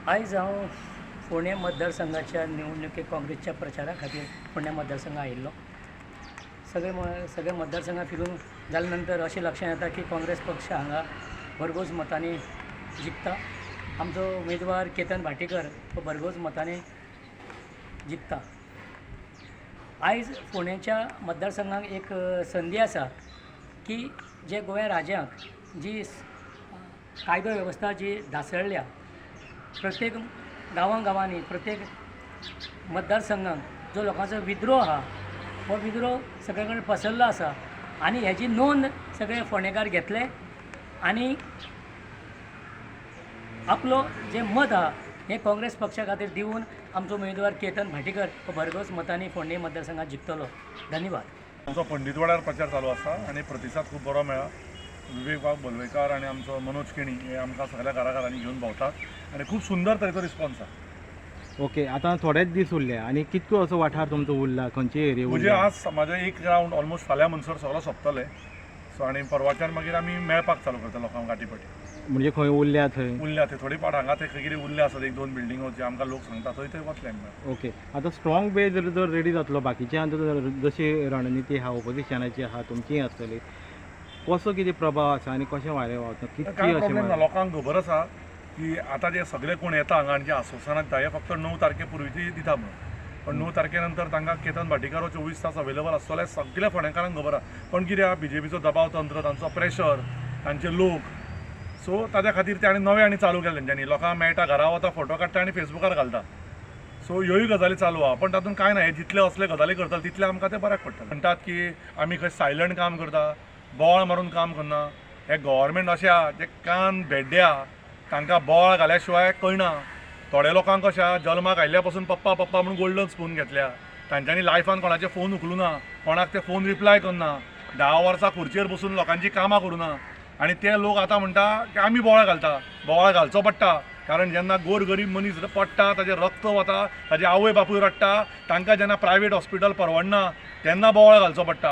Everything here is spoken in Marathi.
आयज हांव फोंडें मतदारसंघाच्या निवडणुकेक काँग्रेसच्या प्रचारा खातीर फोंडें मतदारसंघ आयिल्लो. सगळे मतदारसंघां फिरून जाले नंतर अशें लक्षांत येता की काँग्रेस पक्ष हांगा भरघोस मतांनी जिखता. आमचो उमेदवार केतन भाटेकर हो भरघोस मतांनी जिखता. आयज फोंडेच्या मतदारसंघाक एक संदी आसा की जे गोंया राज्यांक जी कायदो वेवस्था जी ढासळल्या, प्रत्येक गांवांनी प्रत्येक मतदारसंघात जो लोकांचो विद्रोह आहा, हो विद्रोह सगळे कडेन पसरलो आसा आनी हेची नोंद सगळे फोंडेकार घेतले आनी आपलो जे मत आहा हे काँग्रेस पक्षा खातीर दिवन आमचो उमेदवार केतन भाटेकर हो भरघोस मतांनी फोंडे मतदारसंघात जिखतलो. धन्यवाद. आमचो पंडितवाड्यार प्रचार चालू आसा आनी प्रतिसाद खूब बरो मेळ्ळा. विवेक बाब बोलवेकार आनी आमचो मनोज केणी हे आमकां सगळ्या घराघरांनी घेवन भोंवतात आनी खूब सुंदर तरेचो रिस्पॉन्स आसा. ओके, आतां थोडेच दीस उरले आनी कितको असो वाठार तुमचो उरला, खंयचे एरिया म्हणजे उरला? आज म्हाजें एक रावंड ऑलमोस्ट फाल्यां म्हणसर सगळो सोंपतले. सो आनी परवाच्यान मागीर आमी मेळपाक चालू करता लोकांक गाटीपटी. म्हणजे खंय उरल्या थंय? उरल्या थंय थोडी पाट हांगा थंय खंय कितें उरले आसात, एक दोन बिल्डिंगो जे आमकां लोक सांगता थंय थंय वतले आमी. ओके, आतां स्ट्रॉंग बेज जर रेडी जातलो, बाकीचे जशी रणनिती आहा ओपोजिशनाची आहा तुमची आसतली, कसो कितें प्रभाव आसा आनी कशें वारें वता, कितकी कांय अशें प्रॉब्लेम ना. लोकांक खबर आसा की आतां जे सगळे कोण येता हांगा आनी जे आश्वासनां दिता हे फक्त 9 तारखे पूर्वीची दिता म्हणून. पण 9 तारखे नंतर तांकां केतन भाटेकार हो 24 तास अवेलेबल आसतले सगळ्या फोंडेकारांक खबर आहा. पण कित्याक बीजेपीचो दबाव तंत्र, तांचो प्रेशर, तांचे लोक, सो ताज्या खातीर ते नवे चालू केले तेंच्यांनी. लोकांक मेळटा, घरा वता, फोटो काडटा आनी फेसबुकार घालता. सो ह्योय गजाली चालू आहा. पण तातूंत कांय ना, हे जितले असले गजाली करतले तितले आमकां ते बऱ्याक पडटा. म्हणटात की आमी खंय सायलंट काम करता, बोवाळ मारून काम करना. हे गव्हर्मेंट अशें आहा जे कान भेड्ड्या, तांकां बोवाळ घाल्या शिवाय कळना. थोड्या लोकांक कशें आहा, जल्माक आयिल्ल्या पासून पप्पा पप्पा म्हणून गोल्डन स्पून घेतल्या. तांच्यांनी लायफान कोणाचे फोन उखलूं ना, कोणाक ते फोन रिप्लाय करना, 10 वर्सां खुर्चेर बसून लोकांची कामां करूना. आनी ते लोक आतां म्हणटा की आमी बोवाळ घालता. बोवाळ घालचो पडटा, कारण जेन्ना गोरगरीब मनीस पडटा, ताजें रक्त वता, ताजे आवय बापूय रडटा, तांकां जेन्ना प्रायवेट हॉस्पिटल परवडना तेन्ना बोवाळ घालचो पडटा.